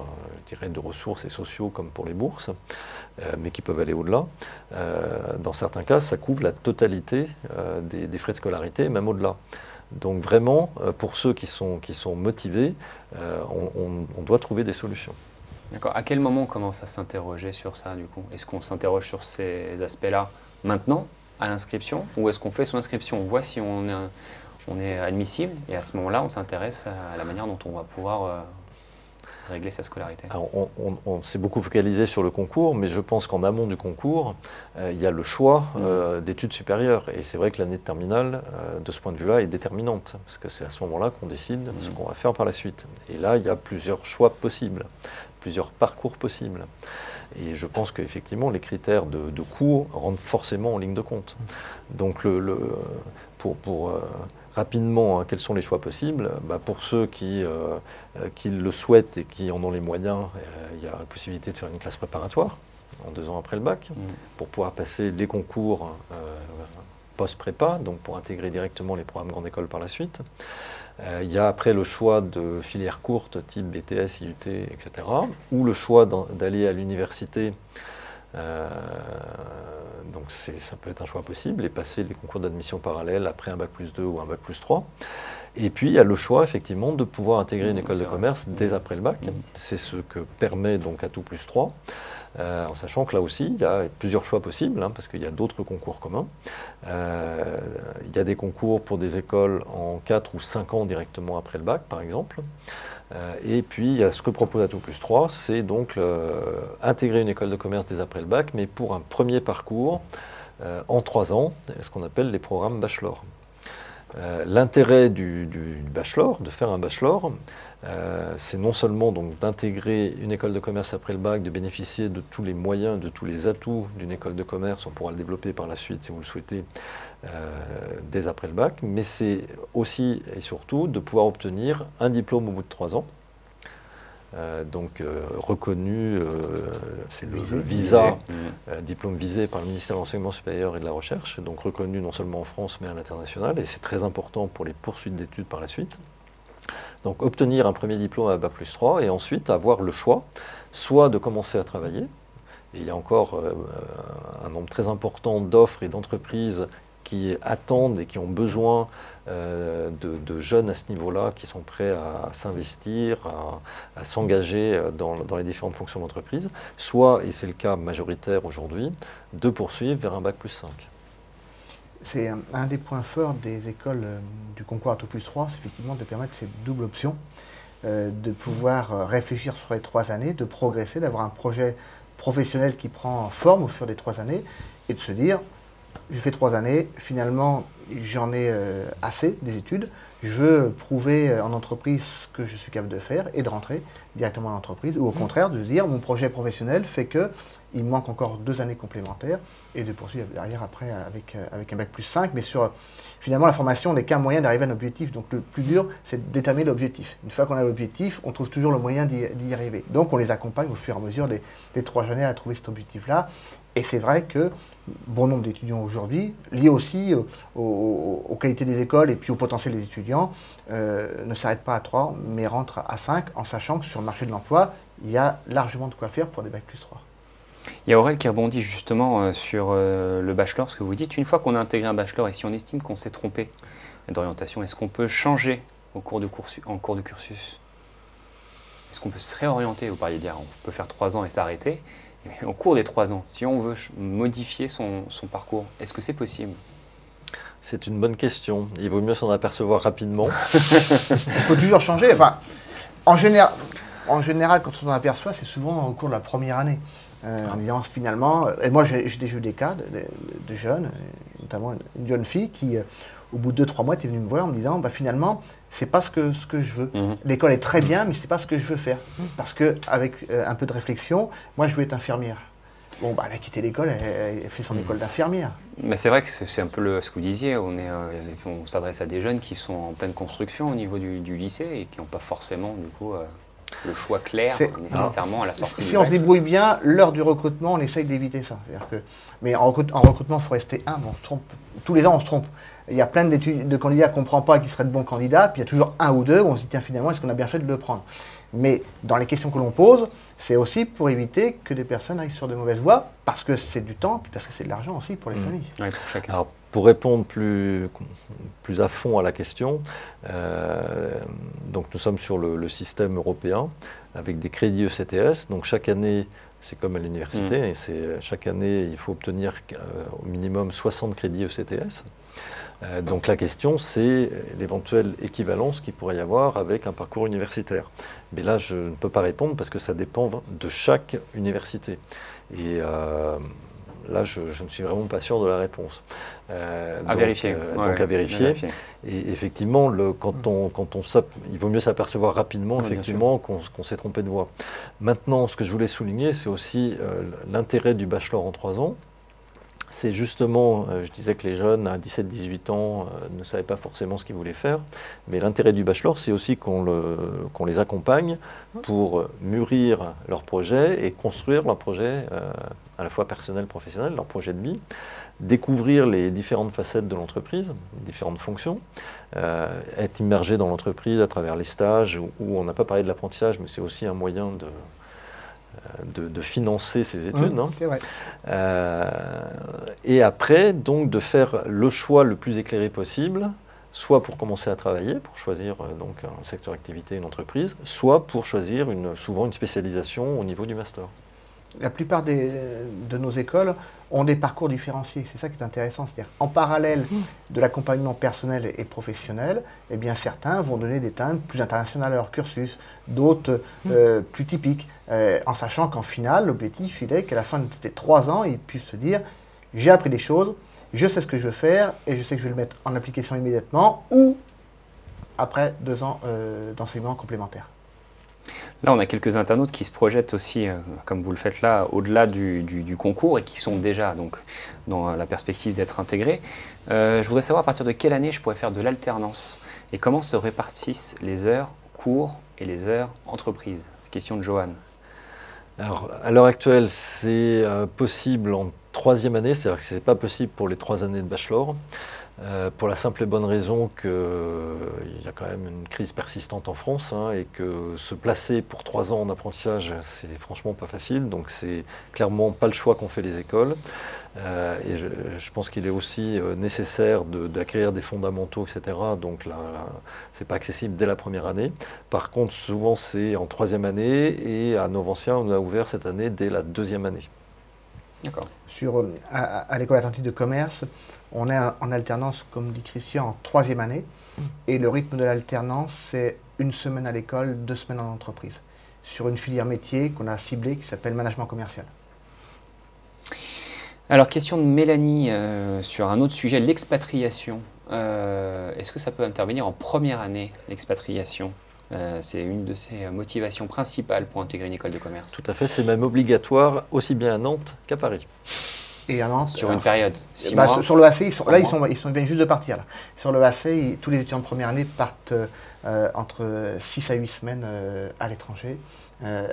je dirais, de ressources et sociaux, comme pour les bourses, mais qui peuvent aller au-delà. Dans certains cas, ça couvre la totalité des frais de scolarité, même au-delà. Donc vraiment, pour ceux qui sont motivés, on doit trouver des solutions. D'accord. À quel moment on commence à s'interroger sur ça, du coup? Est-ce qu'on s'interroge sur ces aspects-là maintenant, à l'inscription, ou est-ce qu'on fait son inscription, on voit si on est admissible, et à ce moment-là, on s'intéresse à la manière dont on va pouvoir régler sa scolarité? Alors, on s'est beaucoup focalisé sur le concours, mais je pense qu'en amont du concours, il y a le choix d'études supérieures. Et c'est vrai que l'année de terminale, de ce point de vue-là, est déterminante, parce que c'est à ce moment-là qu'on décide ce qu'on va faire par la suite. Et là, il y a plusieurs choix possibles, plusieurs parcours possibles. Et je pense qu'effectivement, les critères de cours rentrent forcément en ligne de compte. Donc, pour rapidement, quels sont les choix possibles? Pour ceux qui le souhaitent et qui en ont les moyens, il y a la possibilité de faire une classe préparatoire en 2 ans après le bac, pour pouvoir passer les concours post-prépa, donc pour intégrer directement les programmes grande école par la suite. Il y a après le choix de filières courtes type BTS, IUT, etc. Ou le choix d'aller à l'université. Donc ça peut être un choix possible et passer les concours d'admission parallèles après un bac+2 ou un bac+3. Et puis il y a le choix effectivement de pouvoir intégrer une école de commerce dès après le bac. C'est ce que permet donc ATOUP+3. En sachant que là aussi, il y a plusieurs choix possibles, parce qu'il y a d'autres concours communs. Il y a des concours pour des écoles en 4 ou 5 ans directement après le bac, par exemple. Et puis, il y a ce que propose ATOUP+3, c'est donc intégrer une école de commerce dès après le bac, mais pour un premier parcours en 3 ans, ce qu'on appelle les programmes bachelor. L'intérêt du bachelor, de faire un bachelor, c'est non seulement donc d'intégrer une école de commerce après le bac, de bénéficier de tous les moyens, de tous les atouts d'une école de commerce, on pourra le développer par la suite si vous le souhaitez, dès après le bac, mais c'est aussi et surtout de pouvoir obtenir un diplôme au bout de 3 ans. Reconnu, c'est le visa, diplôme visé par le ministère de l'Enseignement supérieur et de la Recherche, donc reconnu non seulement en France mais à l'international, et c'est très important pour les poursuites d'études par la suite. Donc obtenir un premier diplôme à Bac+3 et ensuite avoir le choix, soit de commencer à travailler, et il y a encore un nombre très important d'offres et d'entreprises qui attendent et qui ont besoin de jeunes à ce niveau-là, qui sont prêts à s'investir, à s'engager dans les différentes fonctions d'entreprise, soit, et c'est le cas majoritaire aujourd'hui, de poursuivre vers un Bac+5. C'est un des points forts des écoles du concours Atout+3, c'est effectivement de permettre cette double option, de pouvoir réfléchir sur les 3 années, de progresser, d'avoir un projet professionnel qui prend forme au fur des 3 années, et de se dire, je fais 3 années, finalement j'en ai assez des études, je veux prouver en entreprise ce que je suis capable de faire et de rentrer directement dans l'entreprise, ou au contraire de se dire, mon projet professionnel fait qu'il me manque encore 2 années complémentaires, et de poursuivre derrière après avec un Bac+5, mais finalement la formation n'est qu'un moyen d'arriver à un objectif, donc le plus dur c'est de déterminer l'objectif. Une fois qu'on a l'objectif, on trouve toujours le moyen d'y arriver. Donc on les accompagne au fur et à mesure des 3 années à trouver cet objectif-là, et c'est vrai que bon nombre d'étudiants aujourd'hui, liés aussi aux qualités des écoles et puis au potentiel des étudiants, ne s'arrêtent pas à 3, mais rentrent à 5, en sachant que sur le marché de l'emploi, il y a largement de quoi faire pour des Bac+3. Il y a Aurel qui rebondit justement sur le bachelor, ce que vous dites. Une fois qu'on a intégré un bachelor et si on estime qu'on s'est trompé d'orientation, est-ce qu'on peut changer en cours de cursus? Est-ce qu'on peut se réorienter? Vous parliez d'hier, on peut faire 3 ans et s'arrêter. Au cours des 3 ans, si on veut modifier son parcours, est-ce que c'est possible? C'est une bonne question. Il vaut mieux s'en apercevoir rapidement. On peut toujours changer. Enfin, en général, quand on s'en aperçoit, c'est souvent au cours de la première année. En disant finalement, et moi j'ai déjà eu des cas de jeunes, notamment une jeune fille qui, au bout de 2-3 mois, était venue me voir en me disant, bah, finalement, c'est pas ce que je veux. L'école est très bien, mais c'est pas ce que je veux faire. Parce qu'avec un peu de réflexion, moi je veux être infirmière. Bon, bah, elle a quitté l'école, elle fait son école d'infirmière. Mais c'est vrai que c'est un peu ce que vous disiez, on s'adresse à des jeunes qui sont en pleine construction au niveau du lycée et qui n'ont pas forcément du coup le choix clair nécessairement à la sortie du bac. Si on se débrouille bien, l'heure du recrutement, on essaye d'éviter ça. Mais en recrutement, il faut rester humble, on se trompe. Tous les ans, on se trompe. Il y a plein de candidats qu'on ne prend pas et qui seraient de bons candidats, puis il y a toujours un ou deux où on se dit, tiens, finalement, est-ce qu'on a bien fait de le prendre? Mais dans les questions que l'on pose, c'est aussi pour éviter que des personnes aillent sur de mauvaises voies, parce que c'est du temps, puis parce que c'est de l'argent aussi pour les familles. Oui, pour chacun. Alors, pour répondre plus à fond à la question, donc nous sommes sur le système européen avec des crédits ECTS. Donc chaque année, c'est comme à l'université, et chaque année, il faut obtenir au minimum 60 crédits ECTS. Donc la question, c'est l'éventuelle équivalence qu'il pourrait y avoir avec un parcours universitaire. Mais là, je ne peux pas répondre parce que ça dépend de chaque université. Et là, je ne suis vraiment pas sûr de la réponse. À vérifier. Donc à vérifier. Et effectivement, il vaut mieux s'apercevoir rapidement effectivement qu'on s'est trompé de voie. Maintenant, ce que je voulais souligner, c'est aussi l'intérêt du bachelor en 3 ans. C'est justement, je disais que les jeunes à 17-18 ans ne savaient pas forcément ce qu'ils voulaient faire, mais l'intérêt du bachelor, c'est aussi qu'on les accompagne pour mûrir leur projet et construire leur projet à la fois personnel, professionnel, leur projet de vie, découvrir les différentes facettes de l'entreprise, les différentes fonctions, être immergé dans l'entreprise à travers les stages, où on n'a pas parlé de l'apprentissage, mais c'est aussi un moyen de financer ses études. C'est vrai. Et après, donc, de faire le choix le plus éclairé possible, soit pour commencer à travailler, pour choisir donc, un secteur d'activité, une entreprise, soit pour choisir souvent une spécialisation au niveau du master. La plupart de nos écoles ont des parcours différenciés. C'est ça qui est intéressant. C'est-à-dire en parallèle de l'accompagnement personnel et professionnel, eh bien, certains vont donner des teintes plus internationales à leur cursus, d'autres plus typiques, en sachant qu'en finale, l'objectif, il est qu'à la fin de ces 3 ans, ils puissent se dire « j'ai appris des choses, je sais ce que je veux faire et je sais que je vais le mettre en application immédiatement ou après 2 ans d'enseignement complémentaire ». Là, on a quelques internautes qui se projettent aussi, comme vous le faites là, au-delà du concours et qui sont déjà donc, dans la perspective d'être intégrés. Je voudrais savoir à partir de quelle année je pourrais faire de l'alternance et comment se répartissent les heures cours et les heures entreprises. C'est une question de Johan. Alors, à l'heure actuelle, c'est possible en 3e année, c'est-à-dire que ce n'est pas possible pour les 3 années de bachelor. Pour la simple et bonne raison qu'il y a quand même une crise persistante en France et que se placer pour 3 ans en apprentissage, c'est franchement pas facile. Donc c'est clairement pas le choix qu'ont fait les écoles. Et je pense qu'il est aussi nécessaire d'acquérir des fondamentaux, etc. Donc là, c'est pas accessible dès la première année. Par contre, souvent c'est en 3e année et à Novancien, on a ouvert cette année dès la 2e année. D'accord. À l'École Atlantique de Commerce, on est en alternance, comme dit Christian, en 3e année. Et le rythme de l'alternance, c'est 1 semaine à l'école, 2 semaines en entreprise. Sur une filière métier qu'on a ciblée qui s'appelle management commercial. Alors, question de Mélanie sur un autre sujet, l'expatriation. Est-ce que ça peut intervenir en première année, l'expatriation? C'est une de ses motivations principales pour intégrer une école de commerce. Tout à fait, c'est même obligatoire aussi bien à Nantes qu'à Paris. Et à Nantes, sur une période 6 mois. Sur le AC, ils viennent juste de partir. Là. Sur le AC, tous les étudiants de première année partent entre 6 à 8 semaines à l'étranger.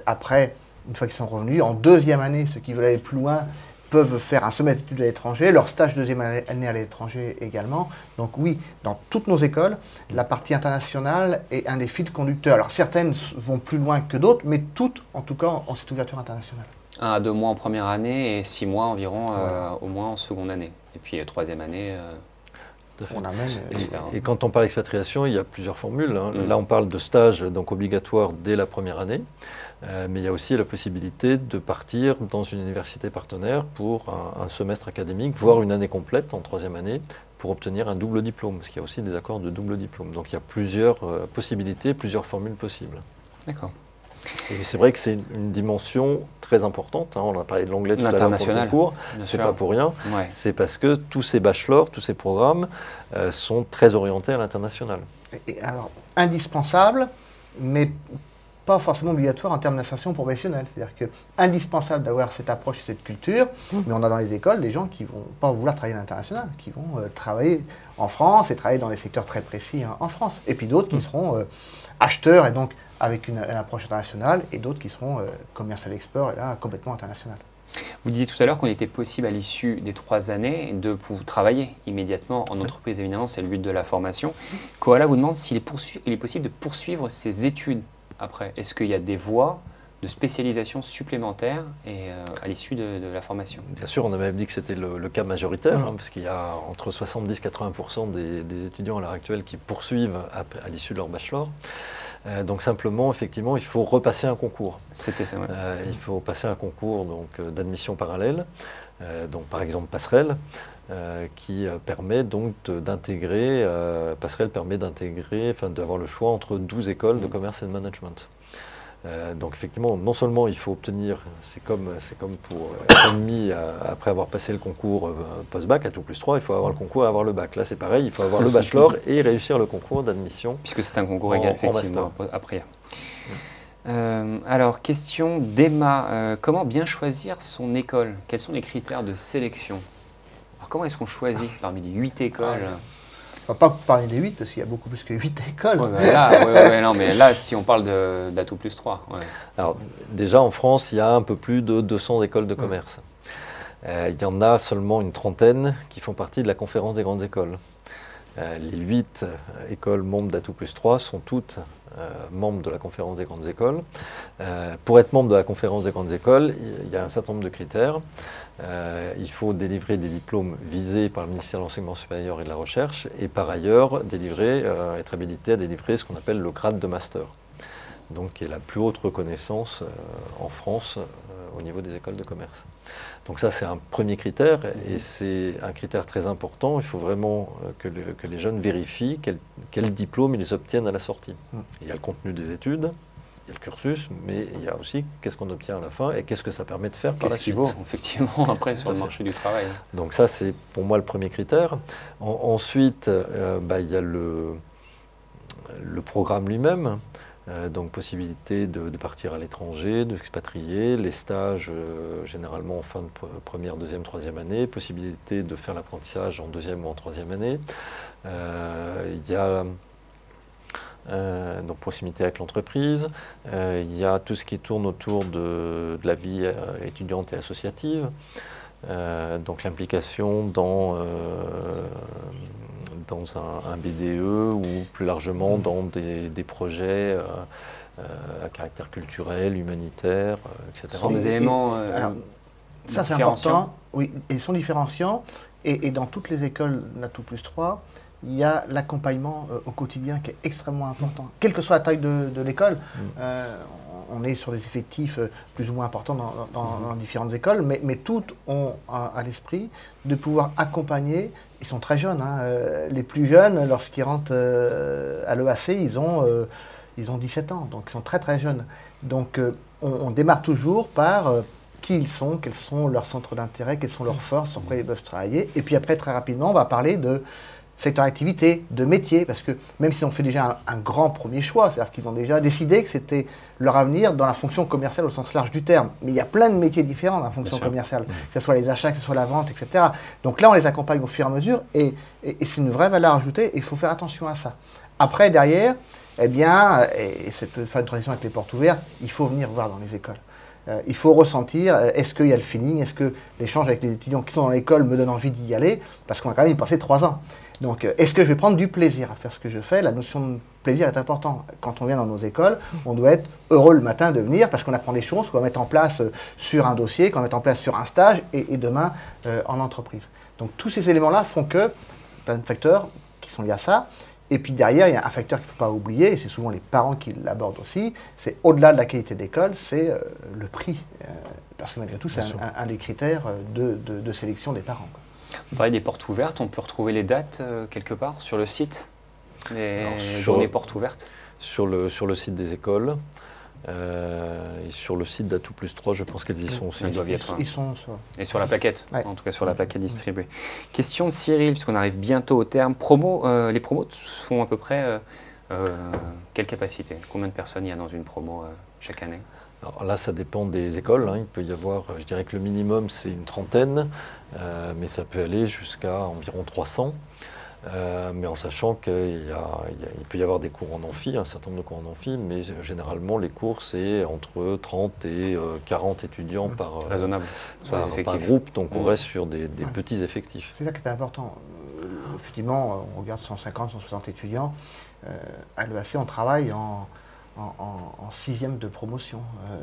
Après, une fois qu'ils sont revenus, en 2e année, ceux qui veulent aller plus loin peuvent faire un semestre d'études à l'étranger, leur stage 2e année à l'étranger également. Donc oui, dans toutes nos écoles, la partie internationale est un des fils conducteurs. Alors certaines vont plus loin que d'autres, mais toutes, en tout cas, ont cette ouverture internationale. 1 à 2 mois en première année et 6 mois environ au moins en seconde année. Et puis 3e année... On a même, et quand on parle d'expatriation, il y a plusieurs formules. Là, on parle de stage donc obligatoire dès la première année. Mais il y a aussi la possibilité de partir dans une université partenaire pour un semestre académique, voire une année complète en 3e année, pour obtenir un double diplôme, parce qu'il y a aussi des accords de double diplôme. Donc il y a plusieurs possibilités, plusieurs formules possibles. D'accord. Et c'est vrai que c'est une dimension très importante. On a parlé de l'anglais tout à l'heure pour le concours. C'est pas pour rien. Ouais. C'est parce que tous ces bachelors, tous ces programmes sont très orientés à l'international. Alors, indispensable, mais pas forcément obligatoire en termes d'insertion professionnelle. C'est-à-dire que indispensable d'avoir cette approche et cette culture, mais on a dans les écoles des gens qui ne vont pas vouloir travailler à l'international, qui vont travailler en France et travailler dans des secteurs très précis en France. Et puis d'autres qui seront acheteurs et donc avec une approche internationale, et d'autres qui seront commercial export et là complètement international. Vous disiez tout à l'heure qu'on était possible à l'issue des 3 années de travailler immédiatement en entreprise, évidemment, c'est le but de la formation. Koala vous demande s'il est possible de poursuivre ses études après. Est-ce qu'il y a des voies de spécialisation supplémentaires à l'issue de la formation? Bien sûr, on a même dit que c'était le cas majoritaire, parce qu'il y a entre 70 et 80% des étudiants à l'heure actuelle qui poursuivent à l'issue de leur bachelor. Donc simplement, effectivement, il faut repasser un concours. C'était ça, ouais. Il faut passer un concours d'admission parallèle, donc par exemple Passerelle, qui permet donc d'intégrer, Passerelle permet d'intégrer, enfin d'avoir le choix entre 12 écoles de commerce et de management. Donc effectivement, non seulement il faut obtenir, c'est comme pour être admis après avoir passé le concours post-bac à tout+3, il faut avoir le concours et avoir le bac. Là c'est pareil, il faut avoir le bachelor et réussir le concours d'admission. Puisque c'est un concours égal, effectivement, après. Alors, question d'Emma, comment bien choisir son école? Quels sont les critères de sélection? Alors, comment est-ce qu'on choisit parmi les 8 écoles? Pas parmi les 8, parce qu'il y a beaucoup plus que 8 écoles. Non, mais là, si on parle d'Atout+3. Ouais. Alors, déjà, en France, il y a un peu plus de 200 écoles de commerce. Il y en a seulement une trentaine qui font partie de la conférence des grandes écoles. Les 8 écoles membres d'Atout+3 sont toutes membres de la conférence des grandes écoles. Pour être membre de la conférence des grandes écoles, il y a un certain nombre de critères. Il faut délivrer des diplômes visés par le ministère de l'Enseignement supérieur et de la Recherche et par ailleurs être habilité à délivrer ce qu'on appelle le grade de master, donc qui est la plus haute reconnaissance en France au niveau des écoles de commerce. Donc ça c'est un premier critère et c'est un critère très important. Il faut vraiment que les jeunes vérifient quel diplôme ils obtiennent à la sortie. Il y a le contenu des études, il y a le cursus, mais il y a aussi qu'est-ce qu'on obtient à la fin et qu'est-ce que ça permet de faire par la suite. Qu'est-ce qu'il vaut, effectivement, après sur le marché du travail. Donc ça, c'est pour moi le premier critère. Ensuite, il y a le programme lui-même, donc possibilité de partir à l'étranger, de s'expatrier, les stages généralement en fin de première, deuxième, troisième année, possibilité de faire l'apprentissage en deuxième ou en troisième année. Il y a donc proximité avec l'entreprise, il y a tout ce qui tourne autour de la vie étudiante et associative, donc l'implication dans dans un BDE ou plus largement dans des projets à caractère culturel, humanitaire, etc. Ce sont des éléments ça c'est important, oui, et ils sont différenciants. Et dans toutes les écoles Natou+3, il y a l'accompagnement au quotidien qui est extrêmement important. Quelle que soit la taille de l'école, on est sur des effectifs plus ou moins importants dans différentes écoles, mais toutes ont à l'esprit de pouvoir accompagner. Ils sont très jeunes, hein, les plus jeunes, lorsqu'ils rentrent à l'EAC, ils ont 17 ans, donc ils sont très très jeunes. Donc on démarre toujours par qui ils sont, quels sont leurs centres d'intérêt, quelles sont leurs forces, sur quoi ils peuvent travailler. Et puis après, très rapidement, on va parler de secteur d'activité, de métier, parce que même si on fait déjà un grand premier choix, c'est-à-dire qu'ils ont déjà décidé que c'était leur avenir dans la fonction commerciale au sens large du terme. Mais il y a plein de métiers différents dans la fonction commerciale, que ce soit les achats, que ce soit la vente, etc. Donc là, on les accompagne au fur et à mesure, et c'est une vraie valeur ajoutée, et il faut faire attention à ça. Après, derrière, eh bien, et ça peut faire une transition avec les portes ouvertes, il faut venir voir dans les écoles. Il faut ressentir, est-ce qu'il y a le feeling, est-ce que l'échange avec les étudiants qui sont dans l'école me donne envie d'y aller, parce qu'on a quand même y passé 3 ans. Donc, est-ce que je vais prendre du plaisir à faire ce que je fais? La notion de plaisir est importante. Quand on vient dans nos écoles, on doit être heureux le matin de venir, parce qu'on apprend des choses qu'on va mettre en place sur un dossier, qu'on va mettre en place sur un stage, et demain en entreprise. Donc, tous ces éléments-là font que, plein de facteurs qui sont liés à ça. Et puis derrière, il y a un facteur qu'il ne faut pas oublier, et c'est souvent les parents qui l'abordent aussi, c'est au-delà de la qualité de l'école, c'est le prix. Parce que malgré tout, c'est un des critères de sélection des parents. Vous parlez des portes ouvertes, on peut retrouver les dates quelque part sur le site? Les journées portes ouvertes? Sur le site des écoles. Et sur le site d'Atout+3, je pense qu'elles y sont aussi. Ils sont sur... Et sur la plaquette, ouais. En tout cas sur la plaquette distribuée. Question de Cyril, puisqu'on arrive bientôt au terme. Les promos font à peu près quelle capacité? Combien de personnes il y a dans une promo chaque année? Alors là, ça dépend des écoles. Hein. Il peut y avoir, je dirais que le minimum, c'est une trentaine, mais ça peut aller jusqu'à environ 300. Mais en sachant qu'il peut y avoir des cours en amphi, un certain nombre de cours en amphi, mais généralement les cours c'est entre 30 et 40 étudiants par groupe, donc on reste sur des petits effectifs. C'est ça qui est important. Effectivement, on regarde 150, 160 étudiants. À l'EAC, on travaille en 6e de promotion.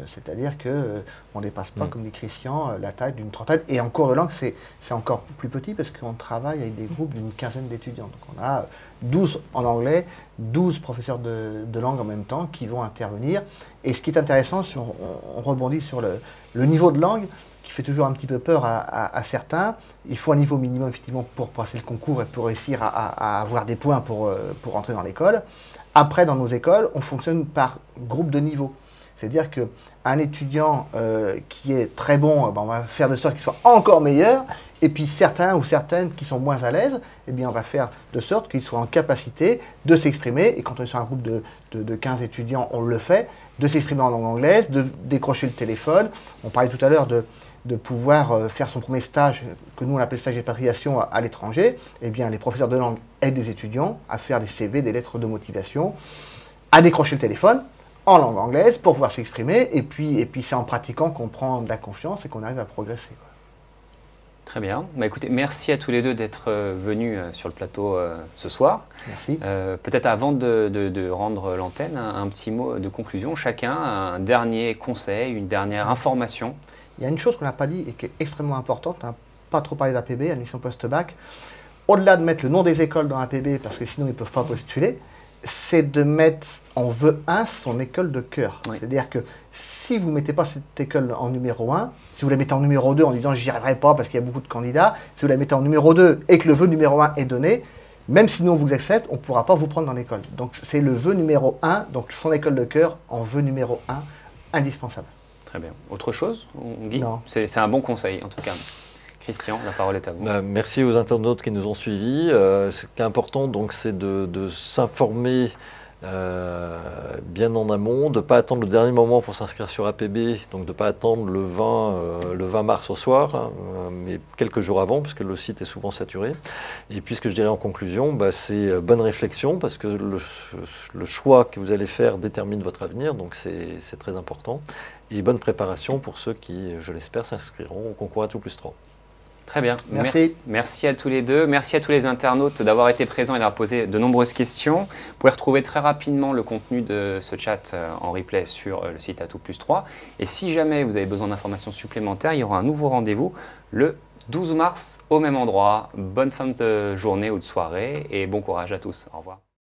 C'est-à-dire qu'on ne dépasse pas, comme dit Christian, la taille d'une trentaine. Et en cours de langue, c'est encore plus petit parce qu'on travaille avec des groupes d'une quinzaine d'étudiants. Donc on a 12 en anglais, 12 professeurs de langue en même temps qui vont intervenir. Et ce qui est intéressant, si on rebondit sur le niveau de langue, qui fait toujours un petit peu peur à certains, il faut un niveau minimum effectivement pour passer le concours et pour réussir à avoir des points pour entrer dans l'école. Après, dans nos écoles, on fonctionne par groupe de niveau. C'est-à-dire qu'un étudiant qui est très bon, on va faire de sorte qu'il soit encore meilleur. Et puis certains ou certaines qui sont moins à l'aise, eh bien, on va faire de sorte qu'ils soient en capacité de s'exprimer. Et quand on est sur un groupe de 15 étudiants, on le fait, de s'exprimer en langue anglaise, de décrocher le téléphone. On parlait tout à l'heure de pouvoir faire son premier stage, que nous on appelle stage d'expatriation à l'étranger. Eh bien, les professeurs de langue aident les étudiants à faire des CV, des lettres de motivation, à décrocher le téléphone en langue anglaise pour pouvoir s'exprimer. Et puis c'est en pratiquant qu'on prend de la confiance et qu'on arrive à progresser, quoi. Très bien. Bah, écoutez, merci à tous les deux d'être venus sur le plateau ce soir. Merci. Peut-être avant de rendre l'antenne, un petit mot de conclusion. Chacun, un dernier conseil, une dernière information. Il y a une chose qu'on n'a pas dit et qui est extrêmement importante, on n'a pas trop parlé d'APB, admission post-bac. Au-delà de mettre le nom des écoles dans APB, parce que sinon ils ne peuvent pas postuler, c'est de mettre en vœu 1 son école de cœur. Oui. C'est-à-dire que si vous ne mettez pas cette école en numéro 1, si vous la mettez en numéro 2 en disant j'y arriverai pas parce qu'il y a beaucoup de candidats, si vous la mettez en numéro 2 et que le vœu numéro 1 est donné, même si nous on vous accepte, on ne pourra pas vous prendre dans l'école. Donc c'est le vœu numéro 1, donc son école de cœur en vœu numéro 1, indispensable. Très bien. Autre chose, Guy? Non. C'est un bon conseil en tout cas. Christian, la parole est à vous. Merci aux internautes qui nous ont suivis. Ce qui est important, donc, c'est de s'informer bien en amont, de ne pas attendre le dernier moment pour s'inscrire sur APB, donc de ne pas attendre le 20 mars au soir, hein, mais quelques jours avant, parce que le site est souvent saturé. Et puis ce que je dirais en conclusion, c'est bonne réflexion, parce que le choix que vous allez faire détermine votre avenir, donc c'est très important. Et bonne préparation pour ceux qui, je l'espère, s'inscriront au concours Atout+3. Très bien. Merci. Merci à tous les deux. Merci à tous les internautes d'avoir été présents et d'avoir posé de nombreuses questions. Vous pouvez retrouver très rapidement le contenu de ce chat en replay sur le site Atout+3. Et si jamais vous avez besoin d'informations supplémentaires, il y aura un nouveau rendez-vous le 12 mars au même endroit. Bonne fin de journée ou de soirée et bon courage à tous. Au revoir.